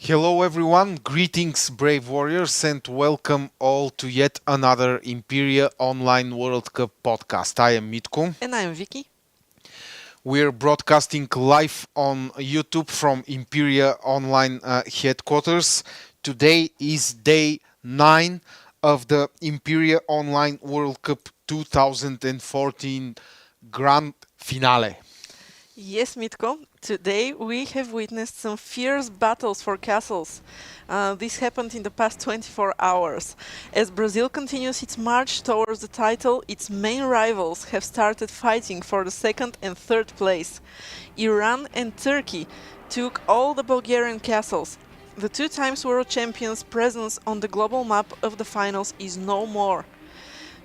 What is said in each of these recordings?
Hello everyone, greetings brave warriors and welcome all to yet another Imperia Online World Cup podcast. I am Mitko. And I'm Vicky. We're broadcasting live on YouTube from Imperia Online headquarters. Today is day 9 of the Imperia Online World Cup 2014 Grand Finale. Yes, Mitko, today we have witnessed some fierce battles for castles. This happened in the past 24 hours. As Brazil continues its march towards the title, its main rivals have started fighting for the second and third place. Iran and Turkey took all the Bulgarian castles. The two times world champions' presence on the global map of the finals is no more.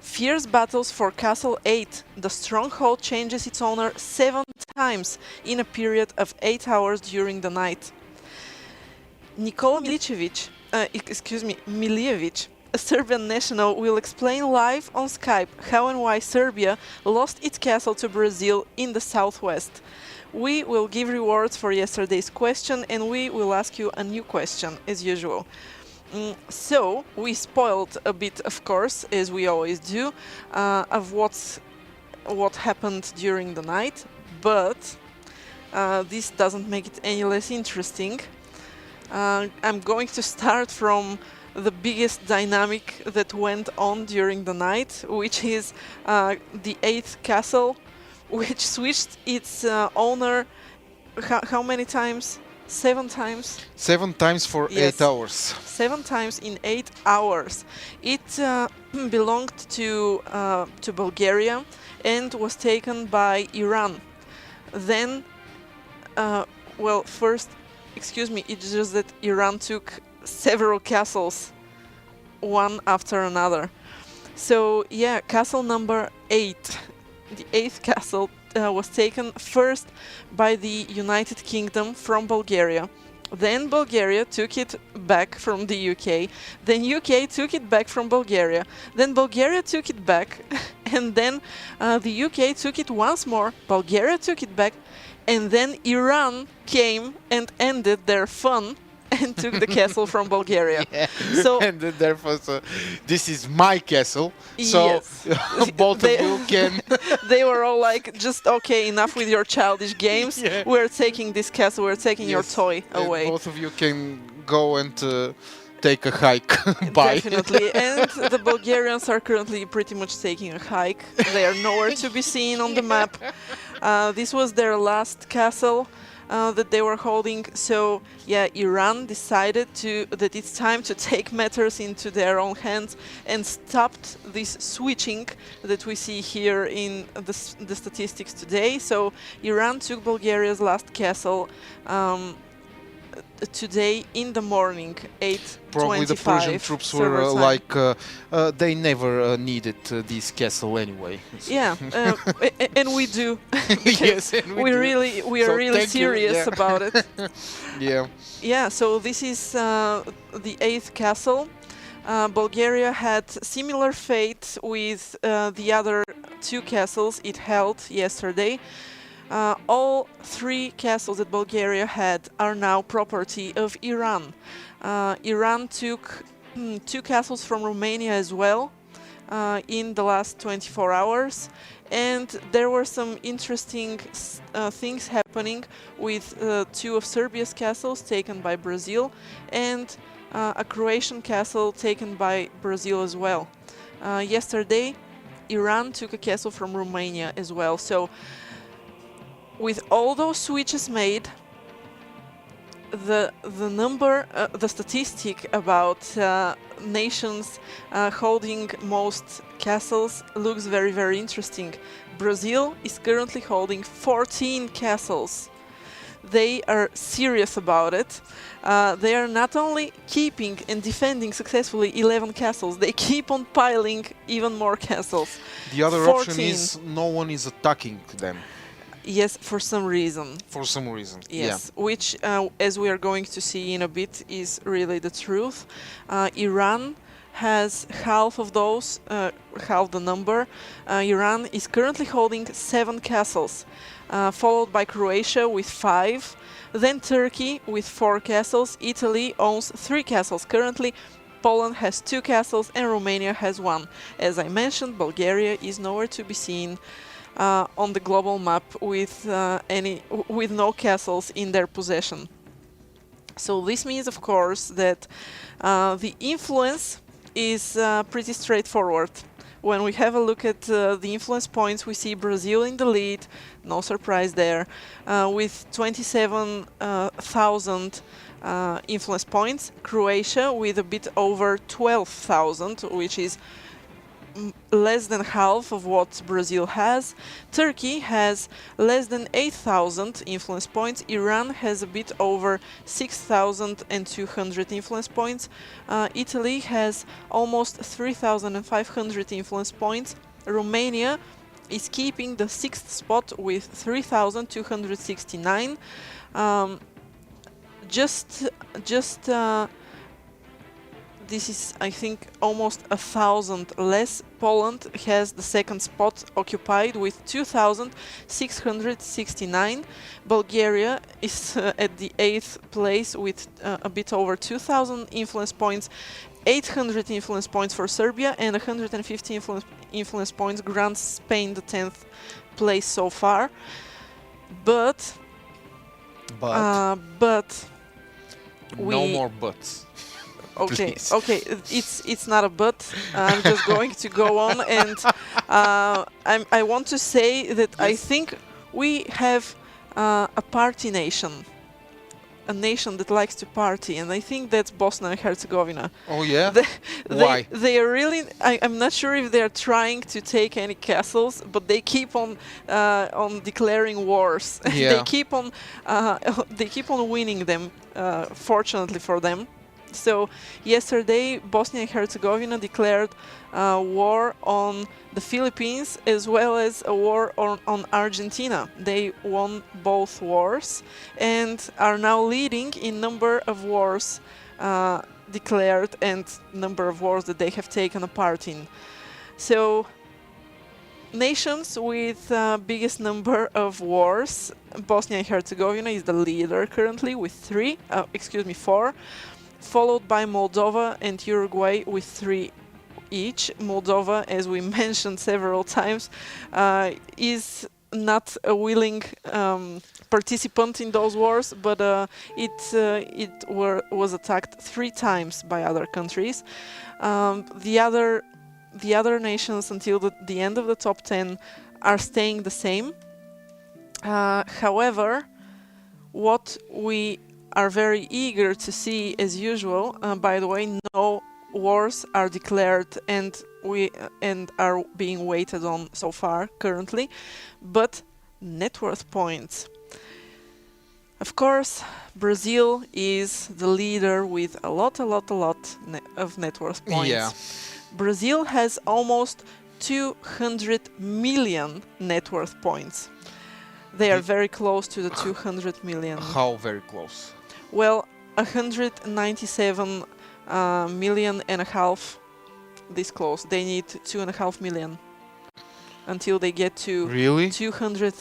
Fierce battles for Castle 8. The stronghold changes its owner 7 times in a period of 8 hours during the night. Nikola Miljevic, a Serbian national, will explain live on Skype how and why Serbia lost its castle to Brazil in the southwest. We will give rewards for yesterday's question and we will ask you a new question as usual. So, we spoiled a bit, of course, as we always do, of what happened during the night, but this doesn't make it any less interesting. I'm going to start from the biggest dynamic that went on during the night, which is the 8th castle, which switched its owner how many times? 7 times? 7 times for Yes. 8 hours. 7 times in 8 hours. It belonged to Bulgaria and was taken by Iran. Then, it's just that Iran took several castles, one after another. So, yeah, castle number 8, the 8th castle, was taken first by the United Kingdom from Bulgaria. Then Bulgaria took it back from the UK. Then UK took it back from Bulgaria. Then Bulgaria took it back. And then the UK took it once more. Bulgaria took it back. And then Iran came and ended their fun and took the castle from Bulgaria. Yeah. So And then therefore, this is my castle. So yes. both They- of you can. They were all like, just okay, enough with your childish games. Yeah. We're taking this castle, we're taking your Yes, toy and away. both of you can go and take a hike. Bye. Definitely. And the Bulgarians are currently pretty much taking a hike. They are nowhere to be seen on the map. This was their last castle that they were holding. So, yeah, Iran decided that it's time to take matters into their own hands and stopped this switching that we see here in the statistics today. So, Iran took Bulgaria's last castle today in the morning, 8:25. Probably the Persian troops were Server time. they never needed this castle anyway. Yeah, and we do. Yes, and we do. We So are really thank you, serious yeah. about it. Yeah. Yeah, so this is the 8th castle. Bulgaria had similar fate with the other 2 castles it held yesterday. All 3 castles that Bulgaria had are now property of Iran. Iran took 2 castles from Romania as well in the last 24 hours. And there were some interesting things happening with 2 of Serbia's castles taken by Brazil and a Croatian castle taken by Brazil as well. Yesterday, Iran took a castle from Romania as well. So, with all those switches made, the statistic about nations holding most castles looks very, very interesting. Brazil is currently holding 14 castles. They are serious about it. They are not only keeping and defending successfully 11 castles, they keep on piling even more castles. The other 14. option is no one is attacking them Yes, for some reason. for some reason. Yes, which, as we are going to see in a bit, is really the truth. Iran has half of those, half the number. Iran is currently holding 7 castles, followed by Croatia with 5, then Turkey with 4 castles. Italy owns 3 castles currently. Poland has 2 castles and Romania has 1. As I mentioned, Bulgaria is nowhere to be seen on the global map with no castles in their possession. So this means, of course, that the influence is pretty straightforward. When we have a look at the influence points, we see Brazil in the lead, no surprise there, with 27,000 influence points. Croatia with a bit over 12,000, which is less than half of what Brazil has. Turkey has less than 8,000 influence points. Iran has a bit over 6,200 influence points. Italy has almost 3,500 influence points. Romania is keeping the 6th spot with 3,269. This is, I think, almost 1,000 less. Poland has the 2nd spot occupied with 2,669. Bulgaria is at the 8th place with a bit over 2,000 influence points. 800 influence points for Serbia and 150 influence points grants Spain the 10th place so far. But But no we more buts. Okay, Please. okay, it's not a but. I'm just going to go on, and I want to say that I Yes. think we have a party nation, a nation that likes to party, and I think that's Bosnia and Herzegovina. Oh yeah. They, Why? they are really. I'm not sure if they are trying to take any castles, but they keep on declaring wars. Yeah. They keep on winning them. Fortunately for them. So yesterday, Bosnia and Herzegovina declared war on the Philippines as well as a war on Argentina. They won both wars and are now leading in number of wars declared and number of wars that they have taken a part in. So nations with biggest number of wars, Bosnia and Herzegovina is the leader currently with 4, followed by Moldova and Uruguay with 3 each. Moldova, as we mentioned several times, is not a willing participant in those wars, but it was attacked 3 times by other countries. The other nations until the end of the top 10 are staying the same. However, what we are very eager to see, as usual, by the way, no wars are declared and are being waited on so far currently, but net worth points. Of course, Brazil is the leader with a lot of net worth points. Yeah. Brazil has almost 200 million net worth points. They are very close to the 200 million. How very close? Well, 197 million and a half this close. They need 2.5 million until they get to Really? 200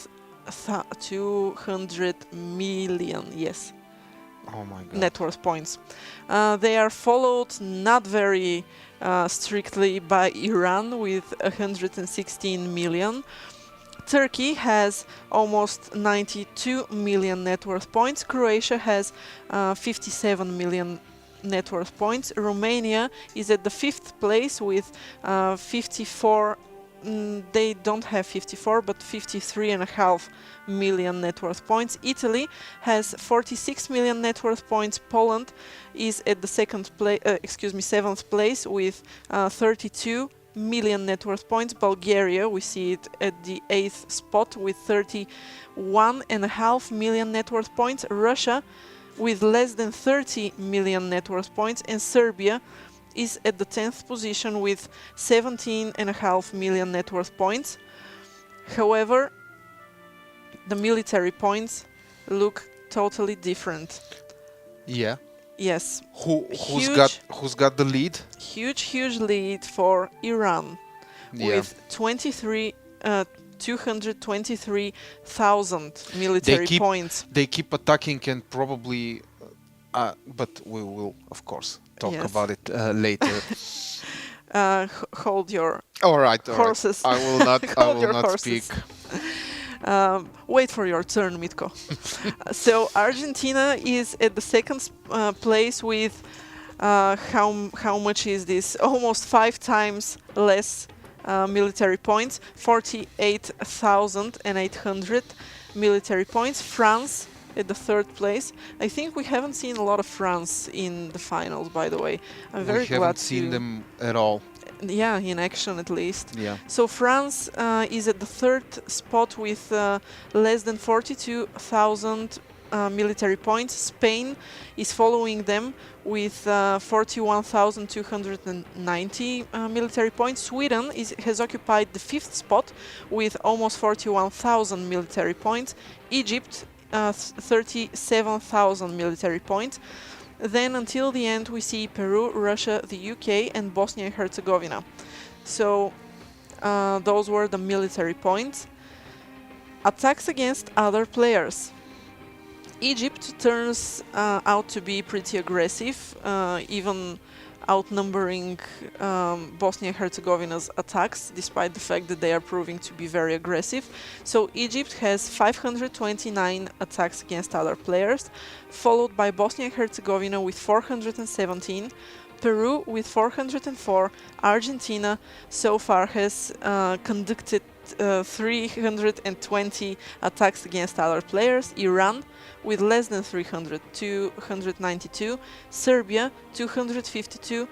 million, yes, Oh my god. net worth points. They are followed not very strictly by Iran with 116 million. Turkey has almost 92 million net worth points. Croatia has 57 million net worth points. Romania is at the 5th place with 54. They don't have 54, but 53.5 million net worth points. Italy has 46 million net worth points. Poland is at the 7th place with 32 million net worth points. Bulgaria, we see it at the 8th spot with 31.5 million net worth points. Russia with less than 30 million net worth points, and Serbia is at the 10th position with 17.5 million net worth points. However, the military points look totally different. Yeah. Yes, Who's huge, got the lead? huge lead for Iran Yeah, with 223,000 they military keep points. they keep attacking and probably, but we will of course talk Yes. about it later. Hold your All right, all right. horses. I will not. I Hold will your not speak. horses. Wait for your turn, Mitko. So Argentina is at the second place with how much is this? Almost 5 times less military points, 48,800 military points. France at the third place. I think we haven't seen a lot of France in the finals, by the way. I'm We very glad haven't seen to, them at all. yeah, in action at least. Yeah. So France is at the third spot with less than 42,000 military points. Spain is following them with 41,290 military points. Sweden has occupied the fifth spot with almost 41,000 military points. Egypt, 37,000 military points. Then until the end we see Peru, Russia, the UK and Bosnia and Herzegovina. So those were the military points. Attacks against other players. Egypt turns out to be pretty aggressive, even outnumbering Bosnia and Herzegovina's attacks, despite the fact that they are proving to be very aggressive. So Egypt has 529 attacks against other players, followed by Bosnia and Herzegovina with 417, Peru with 404, Argentina so far has conducted 320 attacks against other players, Iran with less than 300, 292, Serbia 252,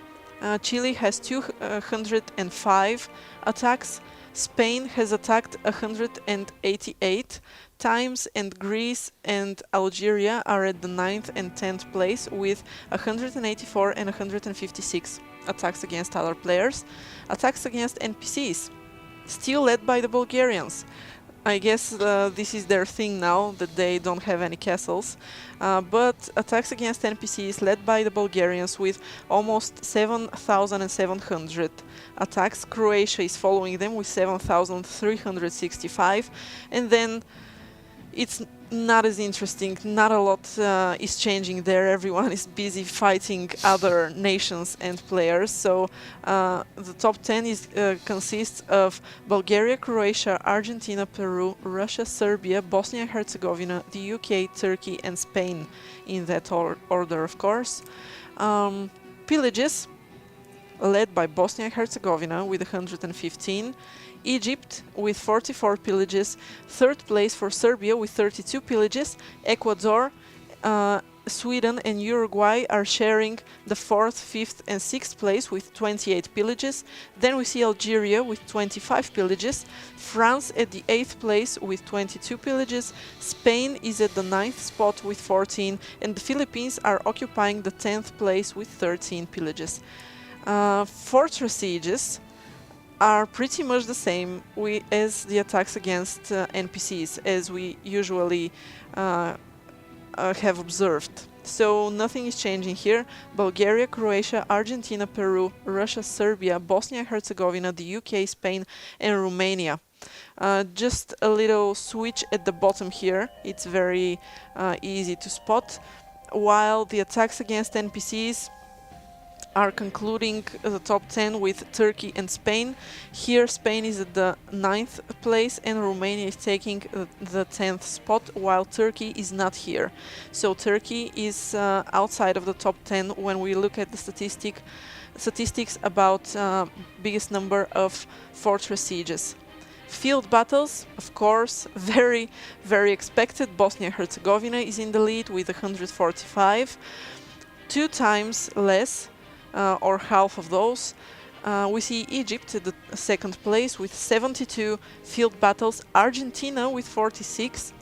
Chile has 205 attacks, Spain has attacked 188 times, and Greece and Algeria are at the 9th and 10th place with 184 and 156 attacks against other players. Attacks against NPCs, still led by the Bulgarians. I guess this is their thing now, that they don't have any castles. But attacks against NPCs led by the Bulgarians with almost 7,700 attacks. Croatia is following them with 7,365. And then it's not as interesting, not a lot is changing there. Everyone is busy fighting other nations and players. So the top 10 consists of Bulgaria, Croatia, Argentina, Peru, Russia, Serbia, Bosnia and Herzegovina, the UK, Turkey and Spain, in that order of course. Pillages, led by Bosnia and Herzegovina with 115, Egypt with 44 pillages, third place for Serbia with 32 pillages, Ecuador, Sweden and Uruguay are sharing the 4th, 5th and 6th place with 28 pillages. Then we see Algeria with 25 pillages, France at the 8th place with 22 pillages, Spain is at the 9th spot with 14, and the Philippines are occupying the 10th place with 13 pillages. Fortress sieges are pretty much the same as the attacks against NPCs, as we usually have observed. So nothing is changing here. Bulgaria, Croatia, Argentina, Peru, Russia, Serbia, Bosnia and Herzegovina, the UK, Spain and Romania. Just a little switch at the bottom here. It's very easy to spot. While the attacks against NPCs are concluding the top 10 with Turkey and Spain. Here Spain is at the 9th place and Romania is taking the 10th spot, while Turkey is not here. So Turkey is outside of the top 10 when we look at the statistics about biggest number of fortress sieges. Field battles, of course, very expected. Bosnia and Herzegovina is in the lead with 145, 2 times less, or half of those. We see Egypt at the 2nd place with 72 field battles, Argentina with 46,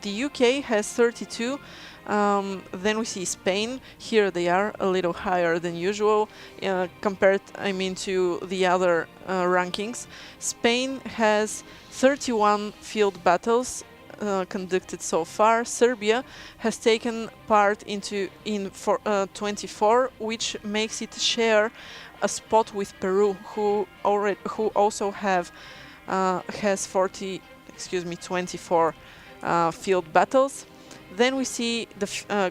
the UK has 32, then we see Spain. Here they are a little higher than usual compared, to the other rankings. Spain has 31 field battles, conducted so far, Serbia has taken part in 24, which makes it share a spot with Peru, who also has 24 field battles. Then we see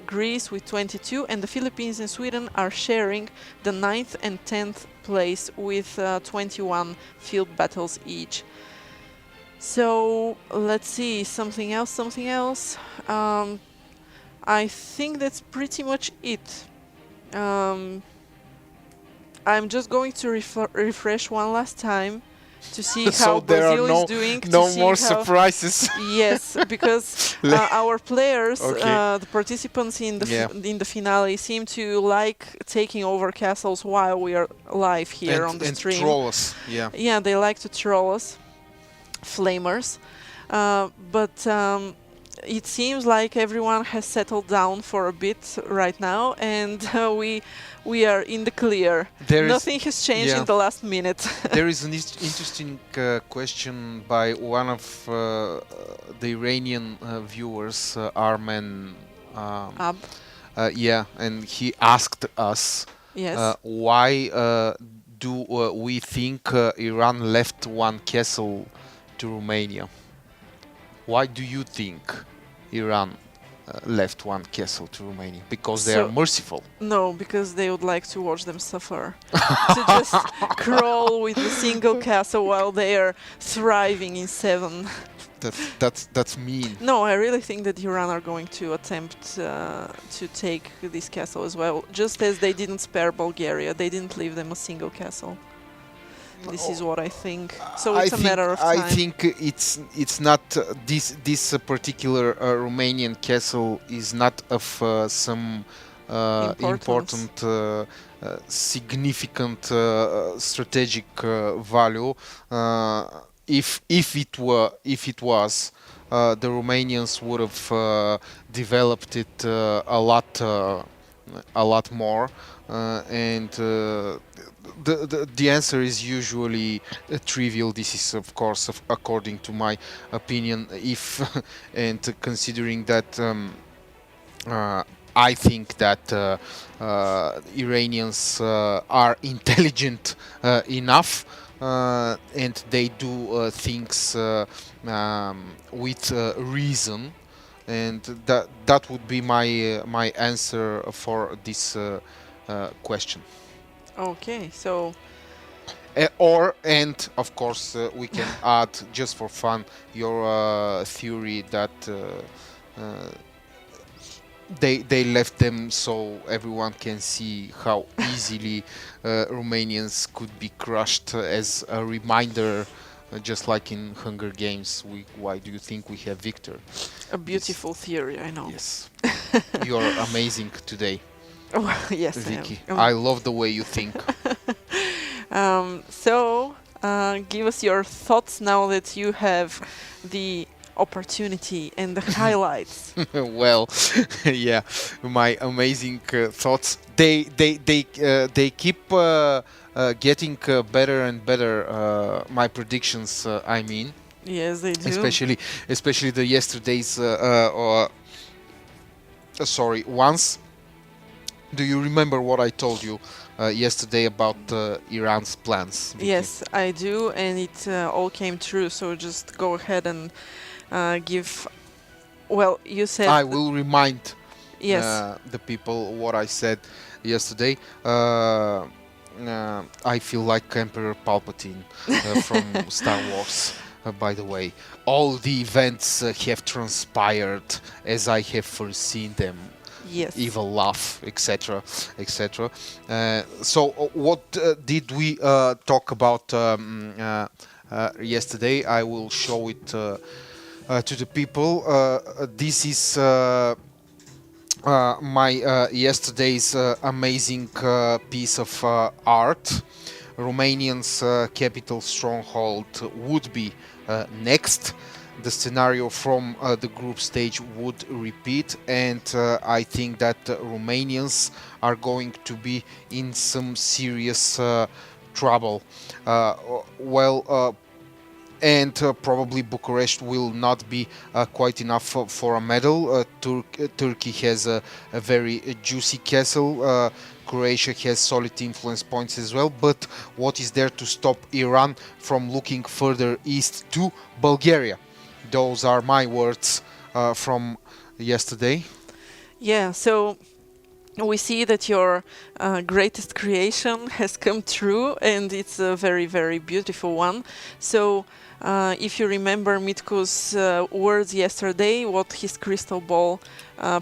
Greece with 22, and the Philippines and Sweden are sharing the 9th and 10th place with 21 field battles each. So let's see, something else. I think that's pretty much it. I'm just going to refresh one last time to see how So there are Brazil is doing. no more surprises. Yes, because our players, Okay. the participants in Yeah. in the finale, seem to like taking over castles while we are live here on the And stream. troll us. Yeah. Yeah, they like to troll us, flamers. But it seems like everyone has settled down for a bit right now, and we are in the clear. There is Nothing has changed in the last minute. there is an interesting question by one of the Iranian viewers, Armen. Ab, Yeah, and he asked us yes. why do we think Iran left one castle to Romania? Why do you think Iran left one castle to Romania? Because they are So merciful. no, because they would like to watch them suffer. To just crawl with a single castle while they are thriving in 7. That's mean. No, I really think that Iran are going to attempt to take this castle as well. Just as they didn't spare Bulgaria, they didn't leave them a single castle. This is what I think. So it's a matter of time. I think it's not this particular Romanian castle is not of some Importance. important significant strategic value. If it was, the Romanians would have developed it a lot more, and the answer is usually trivial. This is, of course, according to my opinion. If and considering that I think that Iranians are intelligent enough, and they do things with reason, and that would be my answer for this question. Okay, so And of course, we can add, just for fun, your theory that they left them so everyone can see how easily Romanians could be crushed, as a reminder, just like in Hunger Games. Why do you think we have Victor? a beautiful theory, I know. Yes, you're amazing today, Yes, I Vicky. am. I love the way you think. So, give us your thoughts now that you have the opportunity and the highlights. Well, yeah, my amazing thoughts. They keep getting better and better. My predictions, I mean, Yes, they do. especially the yesterday's. Sorry, once. Do you remember what I told you yesterday about Iran's plans, Vicky? Yes, I do, and it all came true. So just go ahead and give. Well, you said. I will remind Yes. the people what I said yesterday. I feel like Emperor Palpatine from Star Wars. By the way, all the events have transpired as I have foreseen them. Yes. Evil laugh, etc., etc. So, what did we talk about yesterday? I will show it to the people. This is my yesterday's amazing piece of art. Romanian's capital stronghold would be next. The scenario from the group stage would repeat, and I think that Romanians are going to be in some serious trouble. Well, and probably Bucharest will not be quite enough for a medal. Turkey has a very juicy castle. Croatia has solid influence points as well, but what is there to stop Iran from looking further east to Bulgaria? Those are my words from yesterday. Yeah, so we see that your greatest creation has come true, and it's a very, very beautiful one. So, if you remember Mitko's words yesterday, what his crystal ball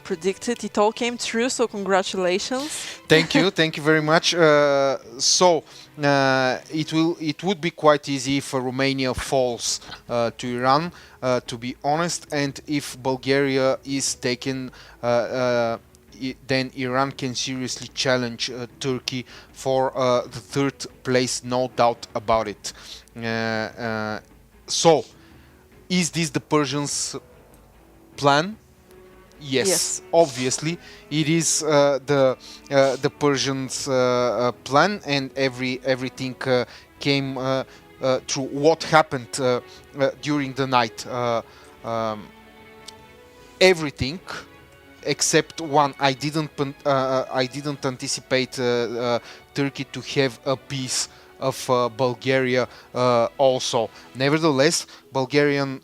predicted, it all came true. So, congratulations. Thank you very much. It would be quite easy if Romania falls to Iran, to be honest, and if Bulgaria is taken. Then Iran can seriously challenge Turkey for the third place, no doubt about it. So, is this the Persians' plan? Yes, Yes. obviously it is the Persians' plan, and everything came through what happened during the night. Everything except one. I didn't anticipate Turkey to have a piece of Bulgaria also. Nevertheless, Bulgarian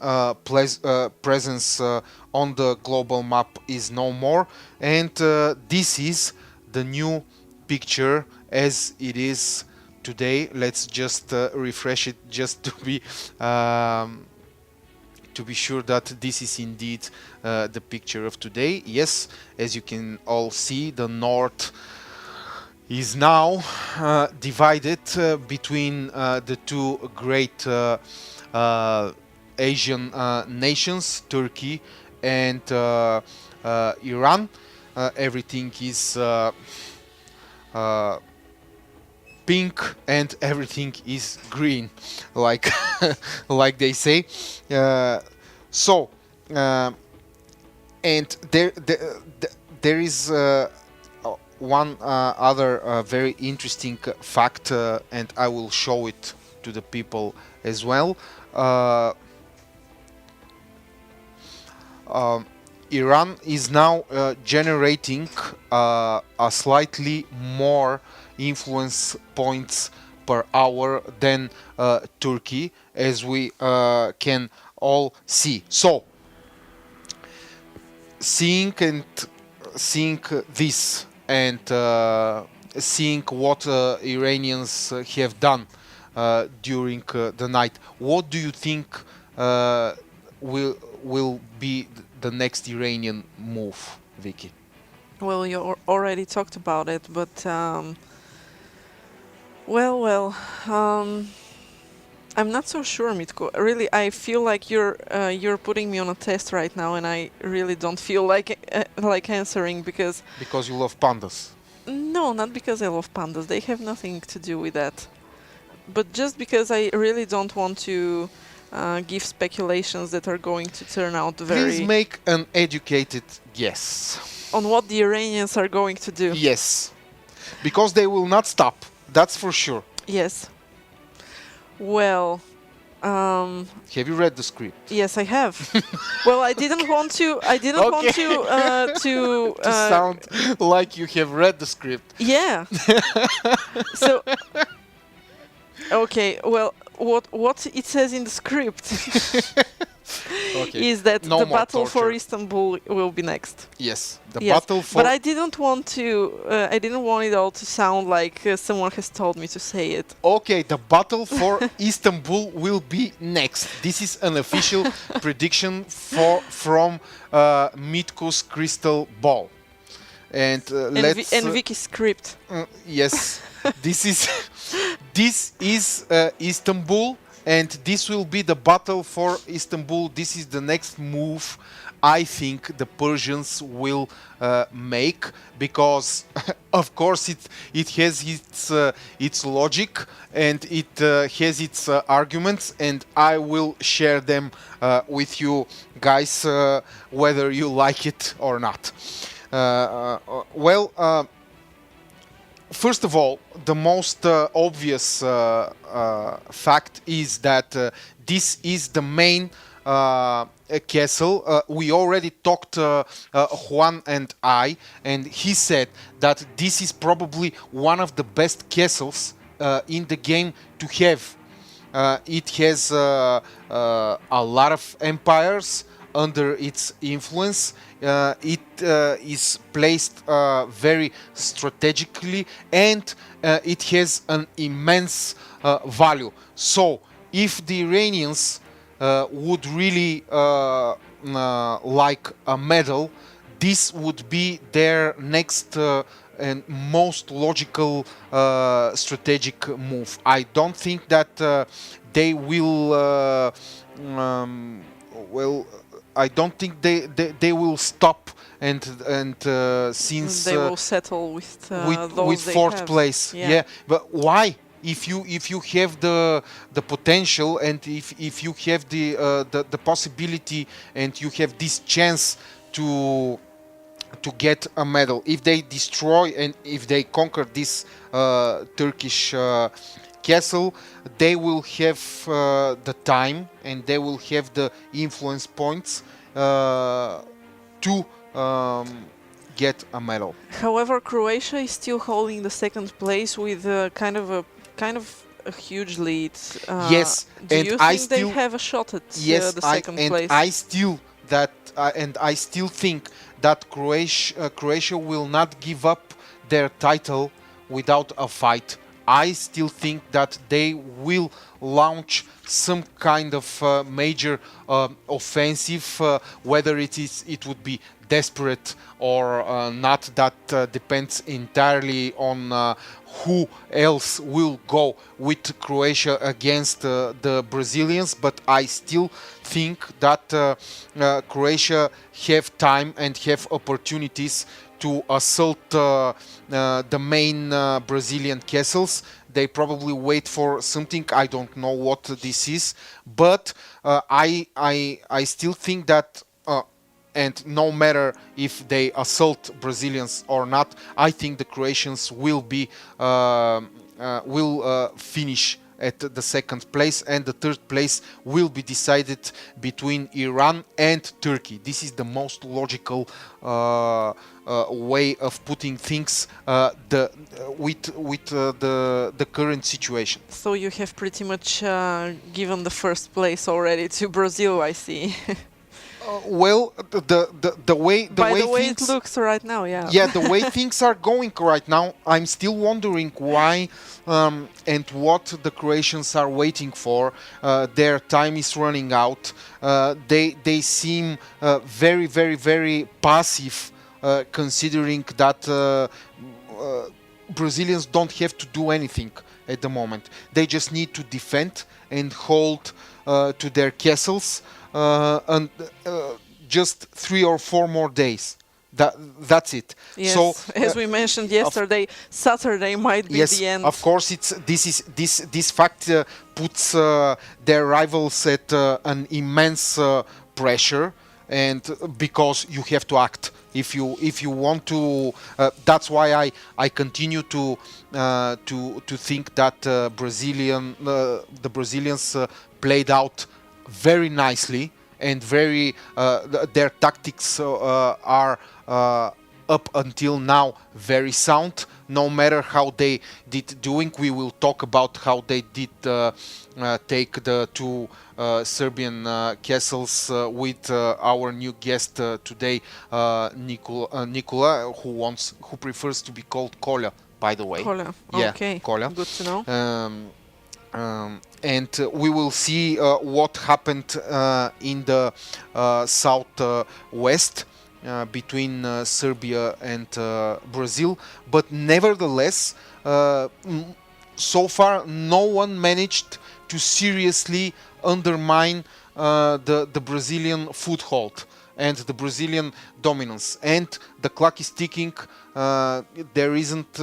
presence on the global map is no more, and this is the new picture as it is today. Let's just refresh it just to be sure that this is indeed the picture of today. Yes, as you can all see, the north is now divided between the two great Asian nations, Turkey and Iran. Everything is pink and everything is green, like like they say. So, and there is one other very interesting fact, and I will show it to the people as well. Iran is now generating a slightly more influence points per hour than Turkey, as we can all see. So, seeing this and seeing what Iranians have done during the night, what do you think will be the next Iranian move, Vicky? Well, you already talked about it, but well, I'm not so sure, Mitko. Really, I feel like you're putting me on a test right now, and I really don't feel like answering because you love pandas. no, not because I love pandas. They have nothing to do with that. But just because I really don't want to give speculations that are going to turn out Please make an educated guess. On what the Iranians are going to do. Yes, because they will not stop. That's for sure. Yes. Well, have you read the script? yes, I have. Well, I didn't want to. I didn't want to To sound like you have read the script. Yeah. So. Okay. Well, what it says in the script is that No the more battle for torture. Istanbul will be next. Yes, the Yes, battle for. but I didn't want to. I didn't want it all to sound like someone has told me to say it. Okay, the battle for Istanbul will be next. This is an official prediction from Mitko's crystal ball. And let's And Vicky's script. yes, this is Istanbul, and this will be the battle for Istanbul. This is the next move I think the Persians will make, because of course it has its logic and it has its arguments, and I will share them with you guys, whether you like it or not. Well, First of all, the most obvious fact is that this is the main castle. We already talked, Juan and I, and he said that this is probably one of the best castles in the game to have. It has a lot of empires under its influence. It is placed very strategically, and it has an immense value. So, if the Iranians would really like a medal, this would be their next and most logical strategic move. I don't think that they will. Well, I don't think they will stop and since They will settle with with those they fourth have. place. Yeah, but why? If you have the potential, and if you have the possibility, and you have this chance to get a medal, if they destroy and if they conquer this Turkish castle, they will have the time, and they will have the influence points to get a medal. However, Croatia is still holding the second place with kind of a huge lead. Yes, Do and you I think they still have a shot at yes, the second place? I still that and I still think that Croatia will not give up their title without a fight. I still think that they will launch some kind of major offensive, whether it would be desperate or not. That depends entirely on who else will go with Croatia against the Brazilians. But I still think that Croatia have time and have opportunities to assault the main Brazilian castles. They probably wait for something. I don't know what this is, but I still think that. And no matter if they assault Brazilians or not, I think the Croatians will finish at the second place, and the third place will be decided between Iran and Turkey. This is the most logical way of putting things with the current situation. So you have pretty much given the first place already to Brazil, I see. Well, the way By the way things, it looks right now, yeah. yeah, the way things are going right now, I'm still wondering why and what the Croatians are waiting for. Their time is running out. They seem very passive, considering that Brazilians don't have to do anything at the moment. They just need to defend and hold to their castles, and just 3 or 4 more days. That's it. Yes, So as we mentioned yesterday, Saturday might be yes, the end. of course, this fact puts their rivals at an immense pressure, and because you have to act if you want to. That's why I continue to think that the Brazilians played out very nicely, and very their tactics are up until now very sound. No matter how they did doing, we will talk about how they did take the two Serbian castles with our new guest today, Nikola, who prefers to be called Kolja, by the way. Kola. Yeah, Okay, Kolja. good to know. And we will see what happened in the southwest between Serbia and Brazil. But nevertheless, so far no one managed to seriously undermine the Brazilian foothold and the Brazilian dominance. And the clock is ticking. There isn't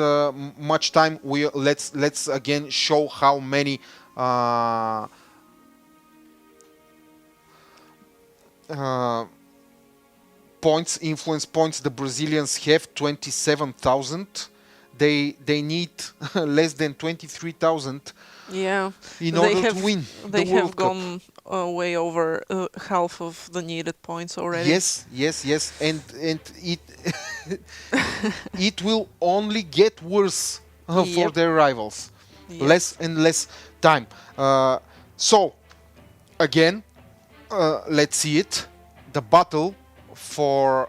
much time. Let's again show how many influence points the Brazilians have. 27,000. they need less than 23,000 Yeah, in they order to have win the they have World Cup. gone way over half of the needed points already. Yes, yes, yes, and it it will only get worse for Yep. their rivals. Less Yes. and less time. So again, let's see it. The battle for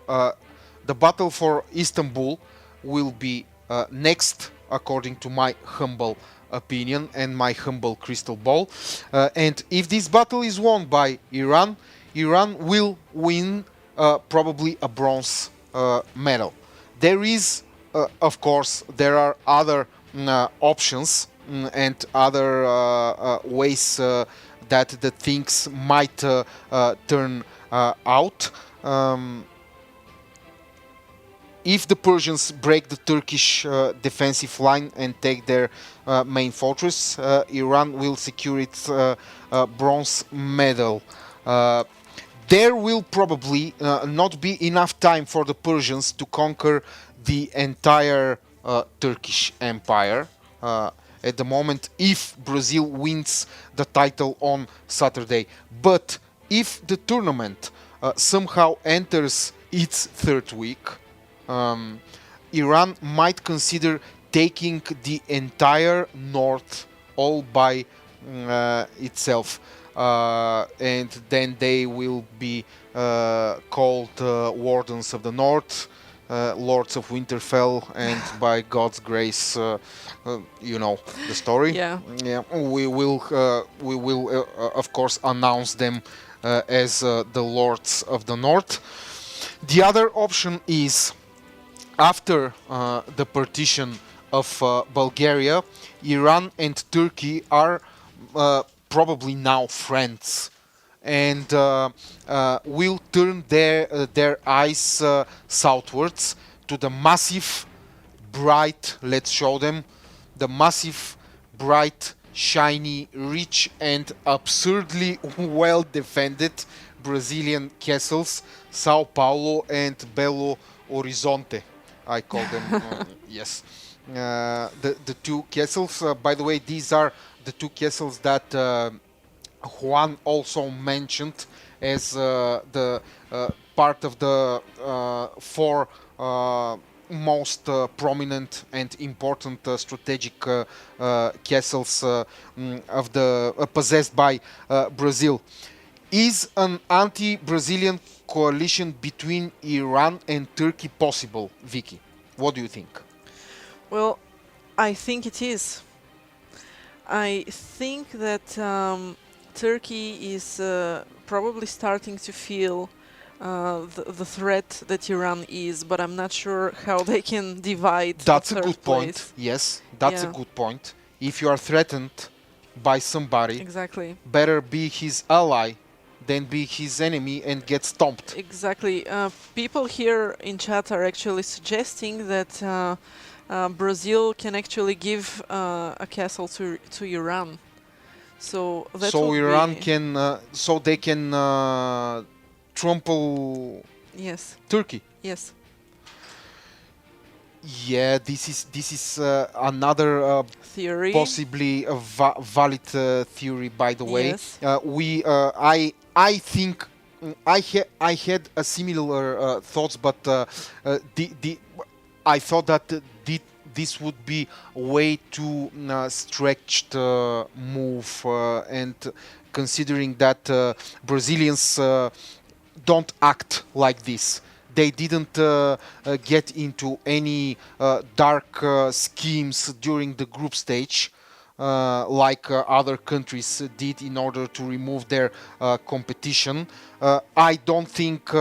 Istanbul will be next, according to my humble opinion and my humble crystal ball. And if this battle is won by Iran, Iran will win probably a bronze medal. There is, of course, there are other options and other ways that the things might turn out. If the Persians break the Turkish defensive line and take their main fortress, Iran will secure its bronze medal. Uh, there will probably not be enough time for the Persians to conquer the entire Turkish empire. At the moment, if Brazil wins the title on Saturday. But if the tournament somehow enters its third week, Iran might consider taking the entire north all by itself. And then they will be called Wardens of the North, Lords of Winterfell, and by God's grace, you know the story. Yeah. Yeah, we will of course announce them as the Lords of the North. The other option is after the partition of Bulgaria, Iran and Turkey are probably now friends and will turn their eyes southwards to the massive, bright, let's show them, the massive, bright, shiny, rich, and absurdly well defended Brazilian castles, Sao Paulo and Belo Horizonte. I call them, yes. The two castles, by the way, these are the two castles that Juan also mentioned as the part of the four most prominent and important strategic castles of the possessed by Brazil. Is an anti-Brazilian coalition between Iran and Turkey possible, Vicky? What do you think? Well, I think it is. I think that Turkey is probably starting to feel the threat that Iran is, but I'm not sure how they can divide That's the a third good point. place. Yes, that's a Yeah, good point. If you are threatened by somebody, exactly. better be his ally than be his enemy and get stomped. Exactly. People here in chat are actually suggesting that Brazil can actually give a castle to Iran. So that So would Iran be, can, so they can trample yes, Turkey. yes, Yeah, this is another theory. possibly a valid theory. By the way, Yes. we I think I had a similar thoughts, but the I thought that this would be a way too stretched move, and considering that Brazilians don't act like this. They didn't get into any dark schemes during the group stage. Like other countries did in order to remove their competition. I don't think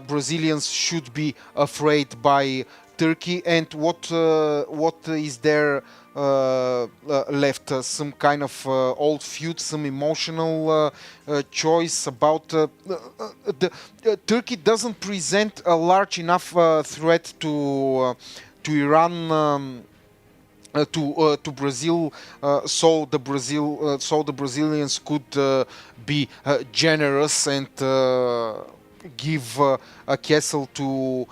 Brazilians should be afraid by Turkey. And what is there left? Some kind of old feud, some emotional choice about Turkey doesn't present a large enough threat to Iran. To Brazil, so the Brazilians could be generous and give a castle to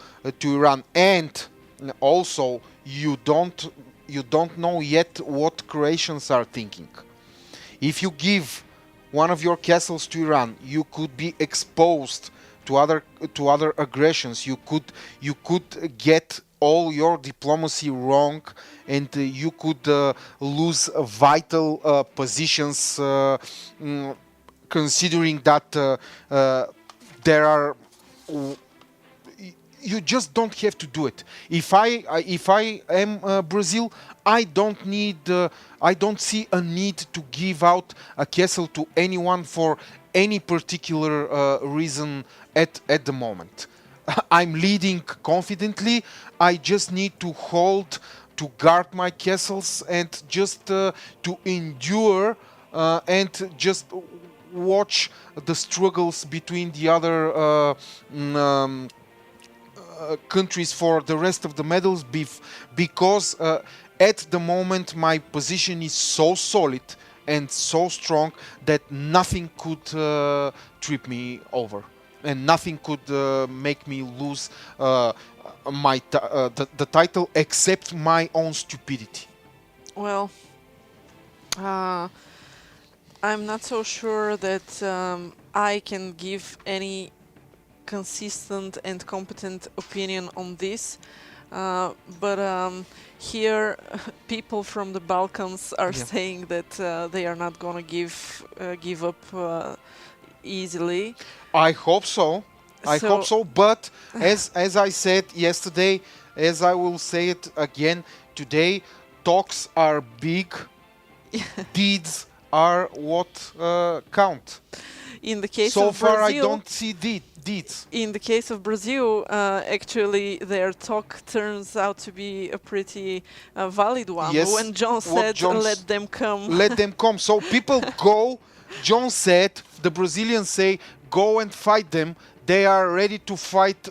Iran. And also you don't know yet what Croatians are thinking. If you give one of your castles to Iran, you could be exposed to other aggressions. You could get all your diplomacy wrong, and you could lose vital positions. Considering that there are you just don't have to do it. If I am Brazil, I don't see a need to give out a castle to anyone for any particular reason at the moment. I'm leading confidently. I just need to hold, to guard my castles, and just to endure, and just watch the struggles between the other countries for the rest of the medals, because at the moment my position is so solid and so strong that nothing could trip me over, and nothing could make me lose the title, except my own stupidity. Well, uh, I'm not so sure that I can give any consistent and competent opinion on this. But here, people from the Balkans are Yeah. saying that they are not gonna give up easily. I hope so. I hope So so. But as I said yesterday, as I will say it again today, talks are big, deeds are what count. in the case So of far, I Brazil, don't see deeds. in the case of Brazil, actually, their talk turns out to be a pretty valid one. Yes, When John what said, John's "Let them come," let them come. So people go. John said, the Brazilians say, go and fight them. They are ready to fight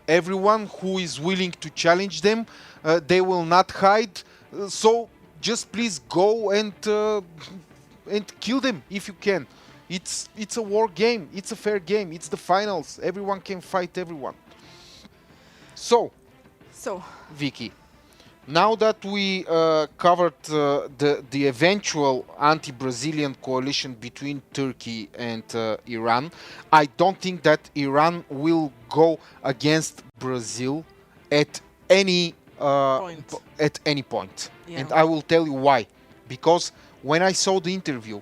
everyone who is willing to challenge them. They will not hide. So just please go and kill them if you can. It's a war game. It's a fair game. It's the finals. Everyone can fight everyone. So, so Vicky, now that we covered the eventual anti-Brazilian coalition between Turkey and Iran, I don't think that Iran will go against Brazil at any point, at any point, yeah, and I will tell you why. Because when I saw the interview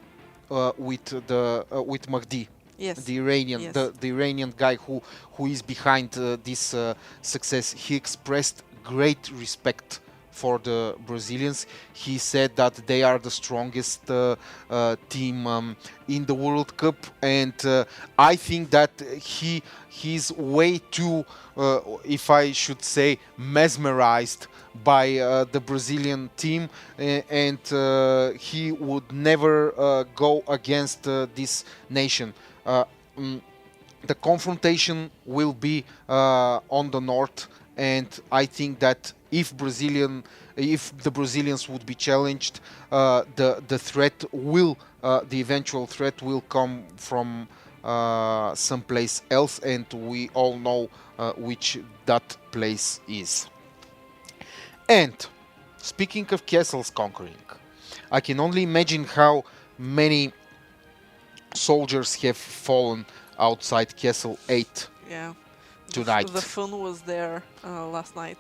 with Mahdi, yes, the Iranian, yes. the Iranian guy who is behind this success, he expressed great respect for the Brazilians. He said that they are the strongest team in the World Cup, and I think that he's way too, if I should say, mesmerized by the Brazilian team, and he would never go against this nation. Uh, mm, the confrontation will be on the north, and I think that if the Brazilians would be challenged, the threat will the eventual threat will come from someplace else, and we all know which that place is. And speaking of castles conquering, I can only imagine how many soldiers have fallen outside Castle 8 Yeah, tonight. the fun was there last night.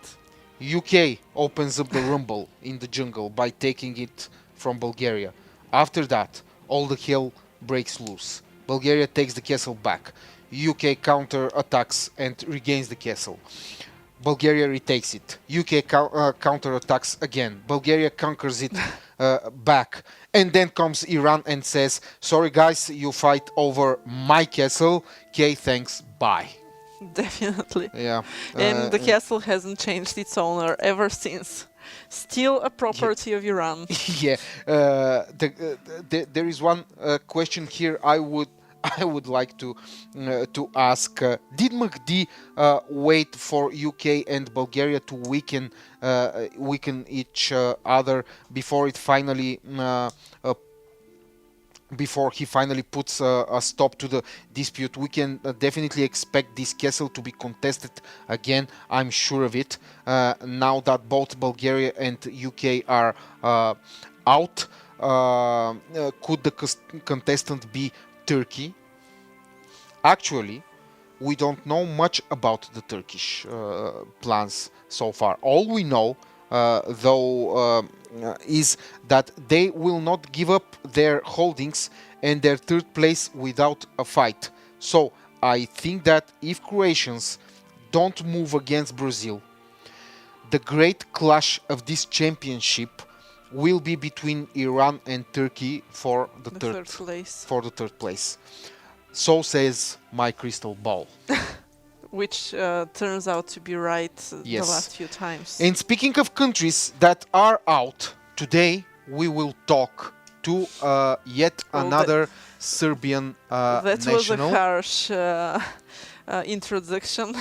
UK opens up the rumble in the jungle by taking it from Bulgaria. After that, all the hell breaks loose. Bulgaria takes the castle back. UK counter attacks and regains the castle. Bulgaria retakes it. UK counter attacks again. Bulgaria conquers it back. And then comes Iran and says, sorry guys, you fight over my castle. Okay, thanks, bye. Definitely. Yeah. And the castle hasn't changed its owner ever since. Still a property of Iran. Yeah. There is one question here I would like to ask. Did Mahdi wait for UK and Bulgaria to weaken each other before it finally before he finally puts a stop to the dispute. We can definitely expect this castle to be contested again. I'm sure of it. Now that both Bulgaria and UK are out, could the contestant be Turkey? Actually, we don't know much about the Turkish plans so far. All we know, though, is that they will not give up their holdings and their third place without a fight. So I think that if Croatians don't move against Brazil, the great clash of this championship will be between Iran and Turkey The third place, for the third place. So says my crystal ball. which turns out to be right the Yes. last few times. And speaking of countries that are out, today we will talk to yet Oh, another Serbian that was a national. harsh introduction.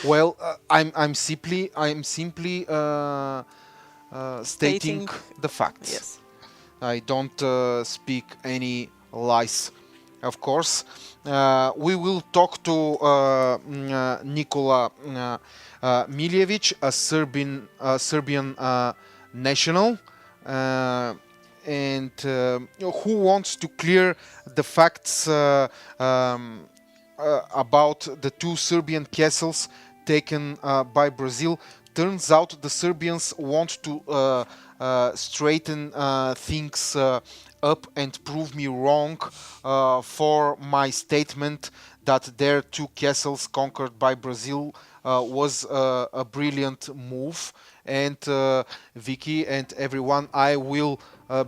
Well, I'm simply stating the facts. Yes. I don't speak any lies, of course. We will talk to Nikola Miljevic, a Serbian national, and who wants to clear the facts about the two Serbian castles taken by Brazil. Turns out the Serbians want to straighten things up and prove me wrong for my statement that their two castles conquered by Brazil was a brilliant move. And Vicky and everyone, I will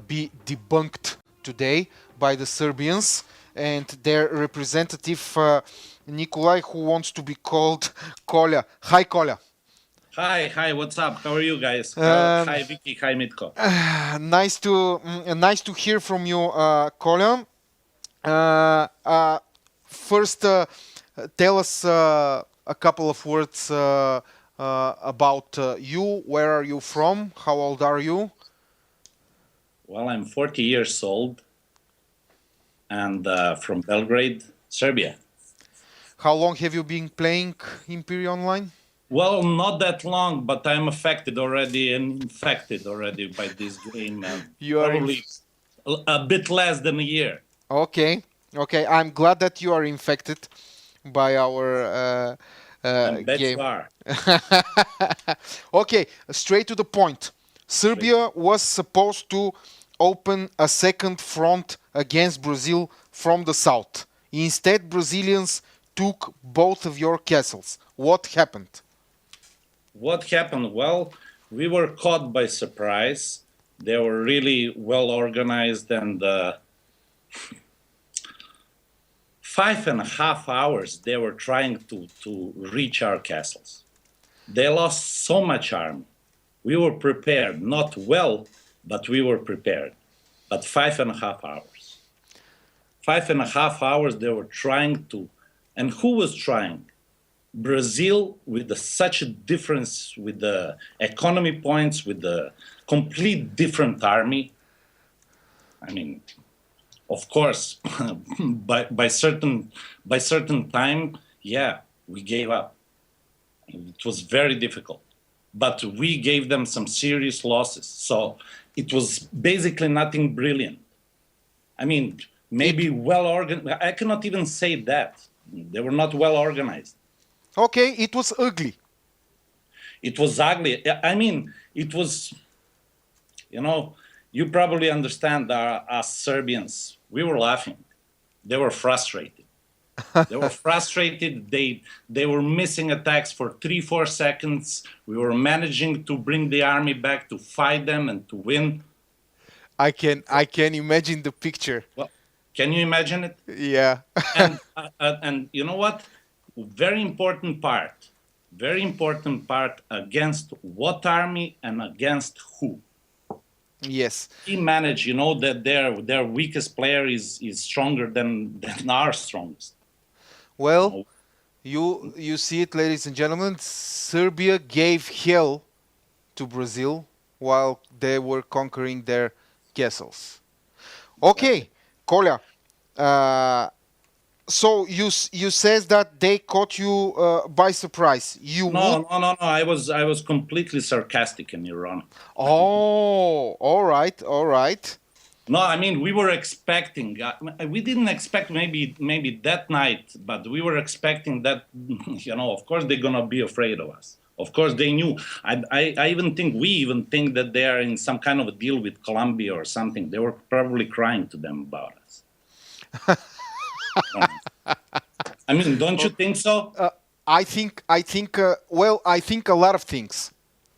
be debunked today by the Serbians and their representative Nikolai, who wants to be called Kolja. Hi, Kolja. Hi, what's up? How are you guys? Hi, Vicky. Hi, Mitko. Nice to hear from you, Kolja. First, tell us a couple of words about you. Where are you from? How old are you? Well, I'm 40 years old and from Belgrade, Serbia. How long have you been playing Imperia Online? Well, not that long, but I'm affected already and infected already by this game. You are Probably a bit less than a year. Okay, I'm glad that you are infected by our I bet game. you are. Okay, straight to the point. Serbia was supposed to open a second front against Brazil from the south. Instead, Brazilians took both of your castles. What happened? What happened? Well, we were caught by surprise. They were really well organized and 5.5 hours they were trying to reach our castles. They lost so much army. We were prepared, not well, but we were prepared. But 5.5 hours. 5.5 hours they were trying to, and who was trying? Brazil, with such a difference with the economy points, with the complete different army. I mean, of course, by certain time, yeah, we gave up. It was very difficult, but we gave them some serious losses. So it was basically nothing brilliant. I mean, maybe well organized. I cannot even say that. They were not well organized. Okay, it was ugly. It was ugly. I mean, it was, you probably understand us Serbians. We were laughing. They were frustrated. They were frustrated. They were missing attacks for 3-4 seconds. We were managing to bring the army back to fight them and to win. I can imagine the picture. Well, can you imagine it? Yeah. And you know what? Very important part against what army and against who. Yes. He managed, that their weakest player is stronger than our strongest. Well, you see it, ladies and gentlemen. Serbia gave hell to Brazil while they were conquering their castles. Okay, Kolya. Uh, so you says that they caught you by surprise. You would. No. I was completely sarcastic and ironic. Oh, all right, all right. No, I mean we were expecting. We didn't expect maybe that night, but we were expecting that. Of course they're gonna be afraid of us. Of course they knew. I even think we even think that they are in some kind of a deal with Colombia or something. They were probably crying to them about us. I mean, don't you think so? I think a lot of things.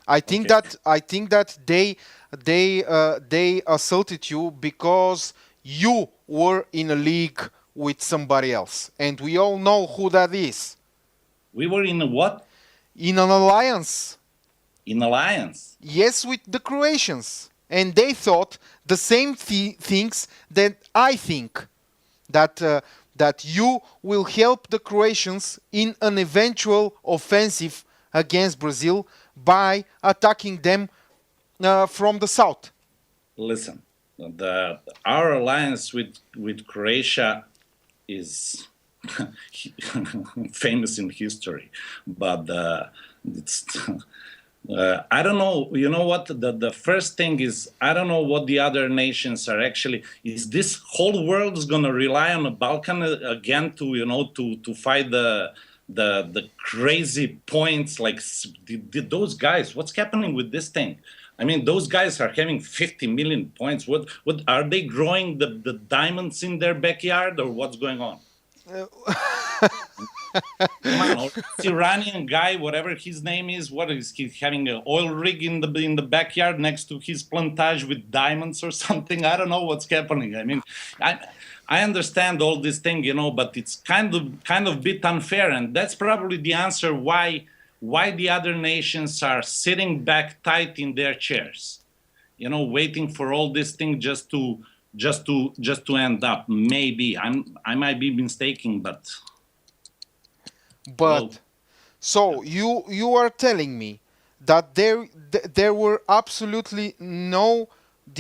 Okay. I think that they assaulted you because you were in a league with somebody else, and we all know who that is. We were in a what? In an alliance, In alliance. yes, with the Croatians, and they thought the same things that I think, that that you will help the Croatians in an eventual offensive against Brazil by attacking them from the south. Listen, our alliance with Croatia is famous in history, but it's. I don't know. You know what? The first thing is I don't know what the other nations are actually. Is this whole world is going to rely on the Balkan again to to fight the crazy points like those guys? What's happening with this thing? I mean, those guys are having 50 million points. What are they growing the diamonds in their backyard or what's going on? Come on, or this Iranian guy, whatever his name is, what is he having an oil rig in the backyard next to his plantage with diamonds or something? I don't know what's happening. I mean, I understand all this thing, but it's kind of bit unfair, and that's probably the answer why the other nations are sitting back tight in their chairs, waiting for all this thing just to end up. Maybe I might be mistaken, but. But Well, so you are telling me that there were absolutely no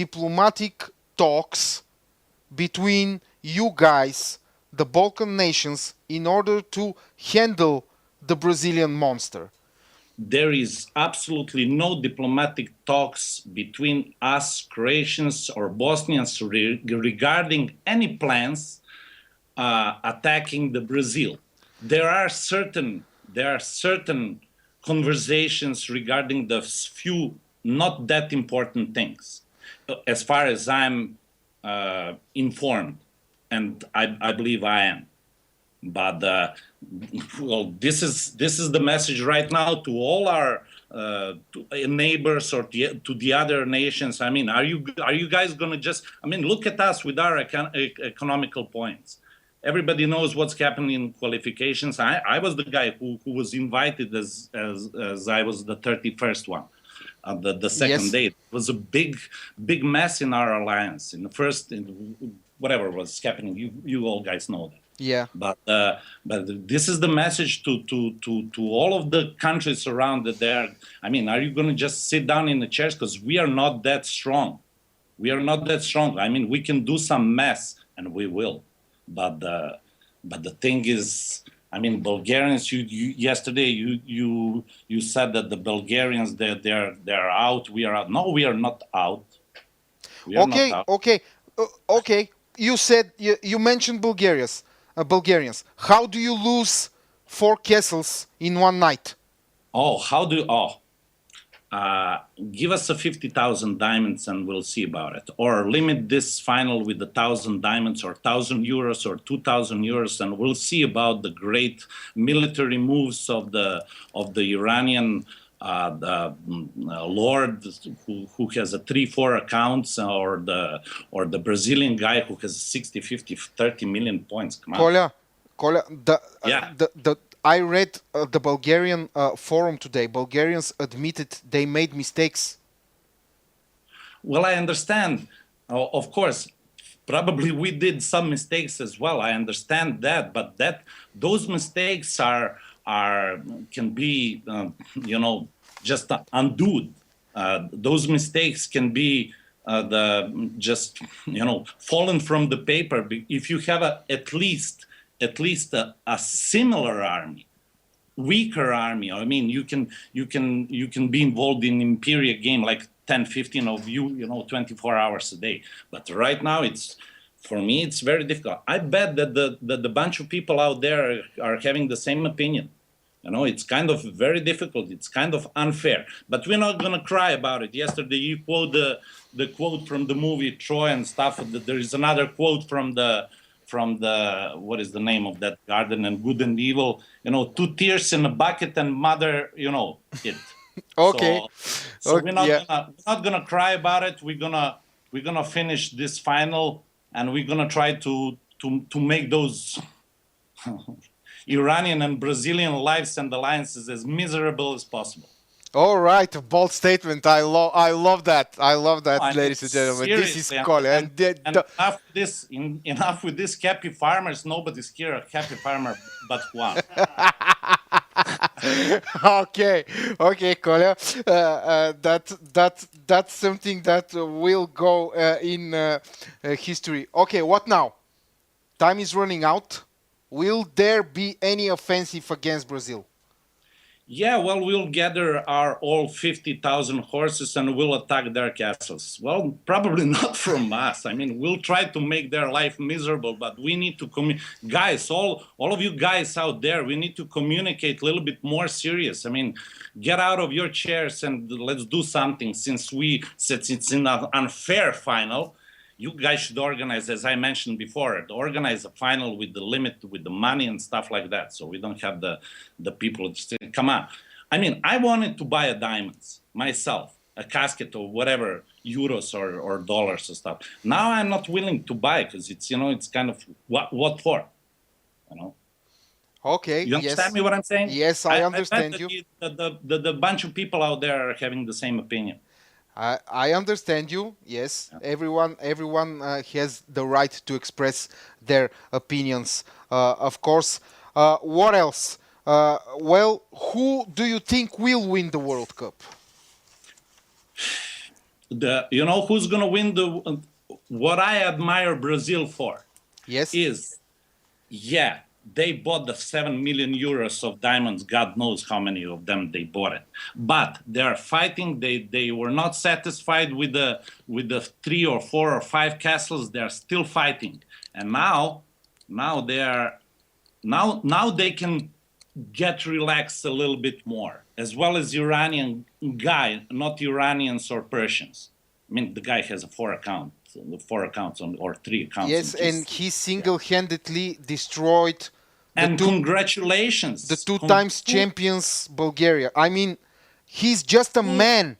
diplomatic talks between you guys, the Balkan nations, in order to handle the Brazilian monster. there is absolutely no diplomatic talks between us Croatians or Bosnians regarding any plans attacking the Brazil. There are certain conversations regarding the few not that important things, as far as I'm informed, and I believe I am. But well, this is the message right now to all our neighbors or to the other nations. I mean, are you guys gonna just? I mean, look at us with our economical points. Everybody knows what's happening in qualifications. I was the guy who was invited as I was the 31st one. The second Yes. day it was a big mess in our alliance. In the first, whatever was happening, you all guys know that. Yeah. But this is the message to all of the countries around that there. I mean, are you going to just sit down in the chairs? Because we are not that strong. We are not that strong. I mean, we can do some mess, and we will. But the thing is, I mean, Bulgarians. You yesterday you said that the Bulgarians they're out. We are out. No, we are not out. We are not Okay, out. okay, okay. You said you mentioned Bulgarians. How do you lose four castles in one night? Oh, how do? Oh, give us a 50,000 diamonds and we'll see about it. Or limit this final with 1,000 diamonds or 1,000 euros or 2,000 euros, and we'll see about the great military moves of the Iranian lord who has a 3-4 accounts, or the Brazilian guy who has 60, 50, 30 million points. Come on. Kolya, Yeah. I read the Bulgarian forum today. Bulgarians admitted they made mistakes. Well, I understand. Of course, probably we did some mistakes as well. I understand that, but those mistakes can be just undone. Those mistakes can be the just fallen from the paper. If you have at least a similar army, weaker army, I mean, you can be involved in Imperia game like 10, 15 of you, 24 hours a day. But right now, for me, it's very difficult. I bet that the bunch of people out there are having the same opinion. It's kind of very difficult. It's kind of unfair. But we're not gonna cry about it. Yesterday, you quote the quote from the movie Troy and stuff. There is another quote from the what is the name of that garden and good and evil. Two tears in a bucket and mother. It. Okay. So Okay, we're not yeah. gonna cry about it. We're gonna finish this final, and we're gonna try to make those Iranian and Brazilian lives and alliances as miserable as possible. All right, a bold statement. I love that. I love No, that, I mean ladies and gentlemen. This is seriously, Colin. and enough with this happy farmers. Nobody's here a happy farmer but Juan. Okay, okay, Colin. That's something that will go in history. Okay, what now? Time is running out. Will there be any offensive against Brazil? Yeah, well, we'll gather our all 50,000 horses and we'll attack their castles. Well, probably not from us. I mean, we'll try to make their life miserable, but we need to guys, all of you guys out there, we need to communicate a little bit more serious. I mean, get out of your chairs and let's do something. Since it's in an unfair final, you guys should organize, as I mentioned before, organize a final with the limit, with the money and stuff like that. So we don't have the people just come on. I mean, I wanted to buy a diamonds myself, a casket or whatever, euros or dollars or stuff. Now I'm not willing to buy because it's kind of what for, you know. Okay, You yes. understand me what I'm saying? Yes, I understand bet you. that the bunch of people out there are having the same opinion. I understand you. Yes, everyone has the right to express their opinions. Of course. What else? Well, who do you think will win the World Cup? Who's gonna win what I admire Brazil for Yes. is, yeah, they bought the 7 million euros of diamonds. God knows how many of them they bought it. But they are fighting. They were not satisfied with the 3 or 4 or 5 castles. They are still fighting. And now they can get relaxed a little bit more, as well as Iranian guy, not Iranians or Persians. I mean, the guy has 4 accounts or 3 accounts. Yes, and he single-handedly destroyed and congratulations, the two times champions Bulgaria. I mean, he's just a man.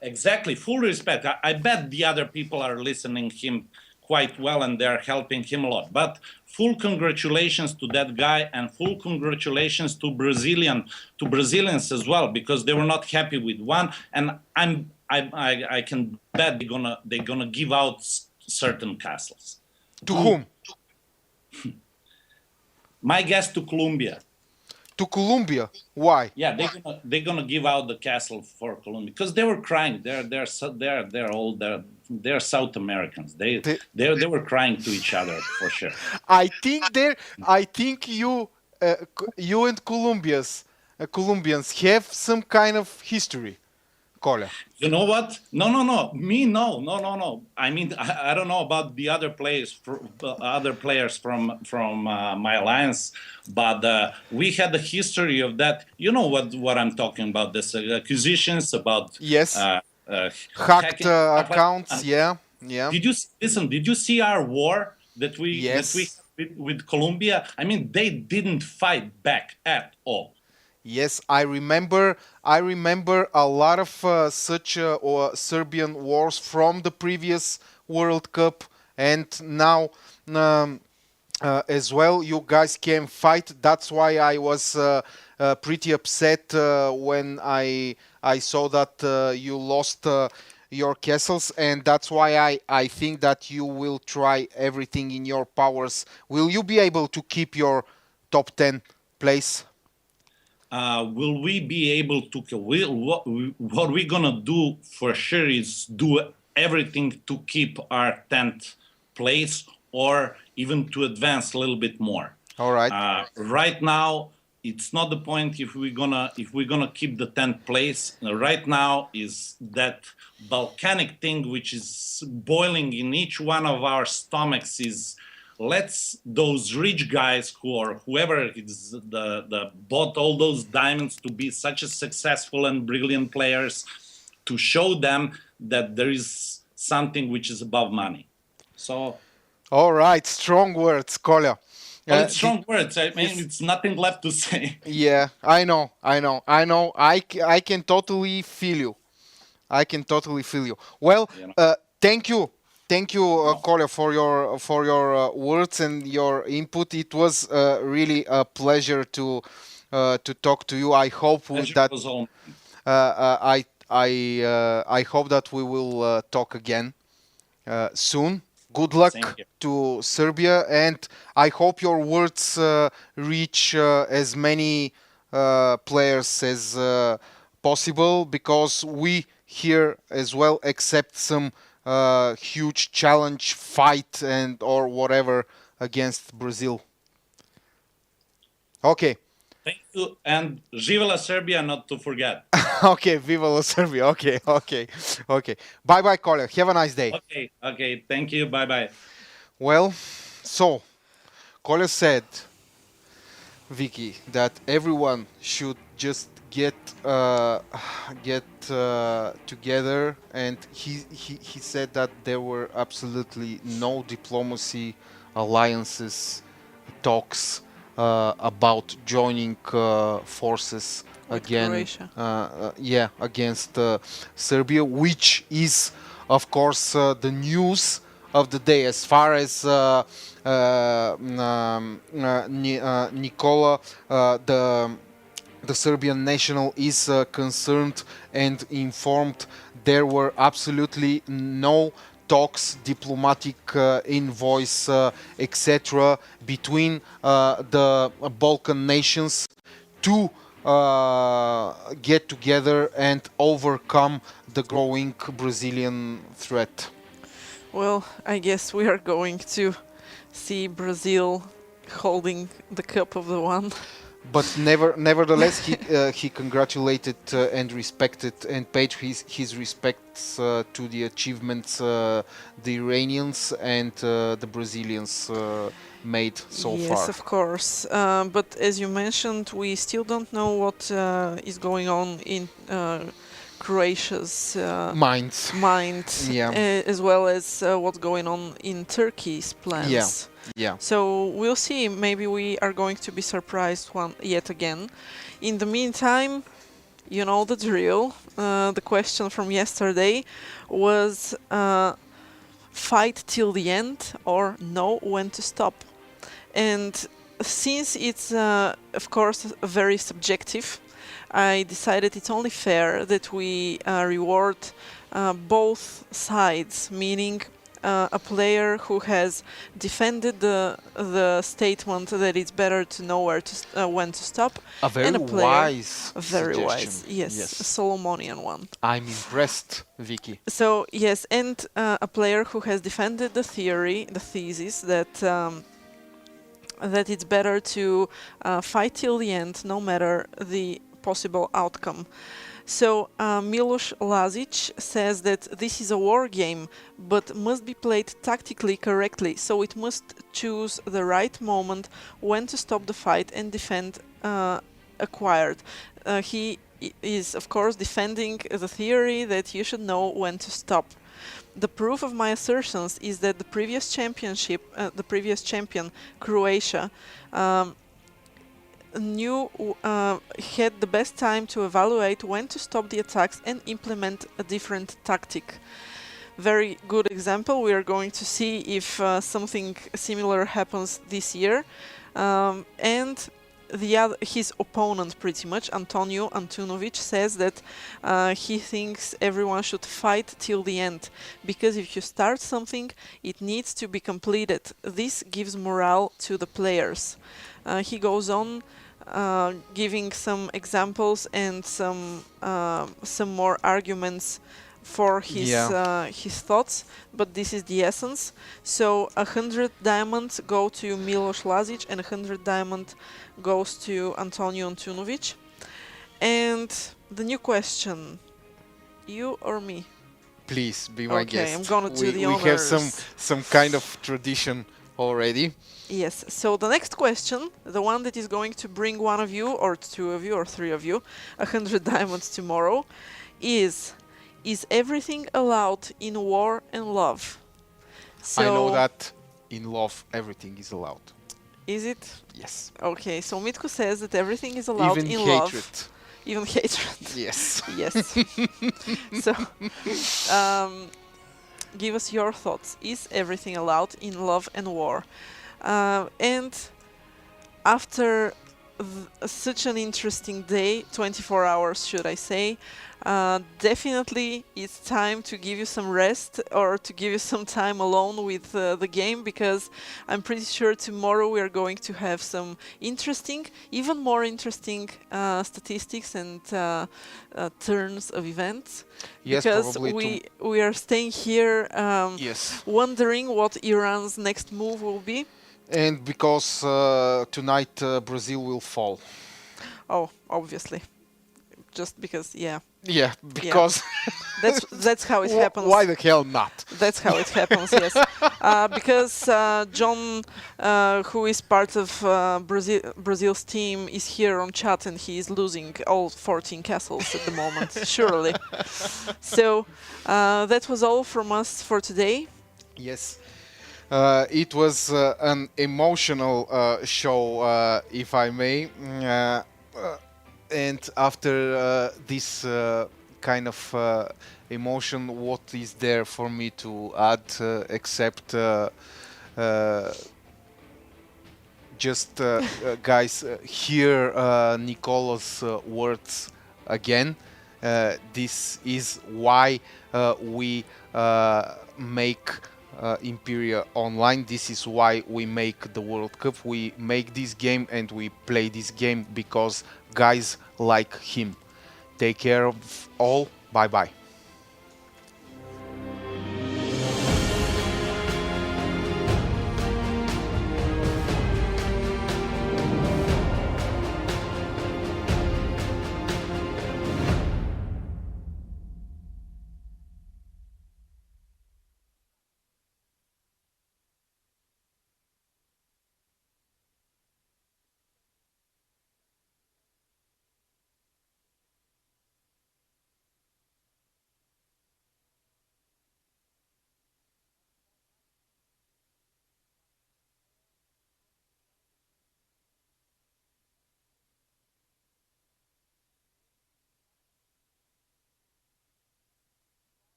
Exactly, full respect. I bet the other people are listening him quite well and they're helping him a lot. But full congratulations to that guy and full congratulations to Brazilians as well, because they were not happy with one. And I can bet they're gonna give out certain castles. To whom? My guess to Colombia. To Colombia? Why? Yeah, they're gonna give out the castle for Colombia because they were crying. They're South Americans. They were crying to each other for sure. I think you and Colombians have some kind of history, Cola. You know what? No. Me, no. I mean, I don't know about the other players, from my alliance, but we had the history of that. You know what I'm talking about? This acquisitions about Yes, hacked accounts. Yeah. Did you see our war that we Yes. with Colombia? I mean, they didn't fight back at all. Yes, I remember. I remember a lot of such Serbian wars from the previous World Cup, and now as well. You guys can fight. That's why I was pretty upset when I saw that you lost your castles, and that's why I think that you will try everything in your powers. Will you be able to keep your top 10 place? Will we be able to? What we're gonna do for sure is do everything to keep our 10th place or even to advance a little bit more. All right. Right now, it's not the point if we're gonna keep the 10th place. Right now is that volcanic thing which is boiling in each one of our stomachs is let's those rich guys who or whoever is the bought all those diamonds to be such a successful and brilliant players to show them that there is something which is above money. So All right. Strong words, Kolja. well, it's strong words. I mean, yes. it's nothing left to say. Yeah, I know. I can totally feel you. I can totally feel you. Well, You know. thank you, No, Kolja, for your words and your input. It was really a pleasure to talk to you. I hope pleasure that was all. I hope that we will talk again soon. Good Same luck here. to Serbia, and I hope your words reach as many players as possible, because we here as well accept some huge challenge, fight, and or whatever against Brazil. Okay. Thank you, and Živela Serbia, not to forget. Okay, Viva la Serbia. Okay. Bye bye, Kolja. Have a nice day. Okay. Thank you. Bye bye. Well, so Kolja said, Vicky, that everyone should just get together, and he said that there were absolutely no diplomacy, alliances, talks about joining forces With again. Croatia. Yeah, against Serbia, which is, of course, the news of the day as far as Nikola, the Serbian national, is concerned and informed. There were absolutely no talks, diplomatic invoice, etc., between the Balkan nations to get together and overcome the growing Brazilian threat. Well, I guess we are going to see Brazil holding the cup of the one. But nevertheless, he congratulated and respected and paid his respects to the achievements the Iranians and the Brazilians made so Yes, far. of course. But as you mentioned, we still don't know what is going on in Croatia's Minds. mind, Yeah. as well as what's going on in Turkey's plans. Yeah. So we'll see. Maybe we are going to be surprised yet again. In the meantime, you know the drill. The question from yesterday was fight till the end or know when to stop. And since it's, of course, very subjective, I decided it's only fair that we reward both sides, meaning a player who has defended the statement that it's better to know when to stop, A very and a player, wise very suggestion. wise, yes, a Solomonian one. I'm impressed, Vicky. So yes, and a player who has defended the thesis that that it's better to fight till the end, no matter the possible outcome. So Miloš Lazic says that this is a war game, but must be played tactically correctly. So it must choose the right moment when to stop the fight and defend acquired. He is, of course, defending the theory that you should know when to stop. The proof of my assertions is that the previous champion, Croatia, had the best time to evaluate when to stop the attacks and implement a different tactic. Very good example. We are going to see if something similar happens this year. And his opponent, pretty much, Antonio Antunovic, says that he thinks everyone should fight till the end, because if you start something, it needs to be completed. This gives morale to the players. He goes on giving some examples and some more arguments for Yeah. his thoughts, but this is the essence. So 100 diamonds go to Milos Lazic and 100 diamond goes to Antonio Antunovic. And the new question, you or me? Please be my Okay, I'm guest. gonna do the We have honors. some kind of tradition already. Yes, so the next question, the one that is going to bring one of you, or two of you, or three of you, 100 diamonds tomorrow, is everything allowed in war and love? I know So, that in love everything is allowed. is it? Yes. Okay, so Mitko says that everything is allowed Even in hatred. love, even hatred. Yes. Yes. So, um, give us your thoughts. Is everything allowed in love and war? And after such an interesting day, 24 hours, should I say, definitely it's time to give you some rest or to give you some time alone with the game, because I'm pretty sure tomorrow we are going to have some interesting, even more interesting statistics and turns of events. Yes, Because probably we are staying here yes. wondering what Iran's next move will be. And because tonight Brazil will fall. Oh, obviously. Just because, yeah. Yeah, Yeah. because That's how it happens. why the hell not? That's how it happens, yes. Because John, who is part of Brazil's team, is here on chat and he is losing all 14 castles at the moment, surely. So that was all from us for today. Yes. It was an emotional show, if I may. And after this kind of emotion, what is there for me to add except just, guys, hear Nicola's words again. This is why we make Imperia online. This is why we make the World Cup. We make this game and we play this game because guys like him. Take care of all. Bye bye.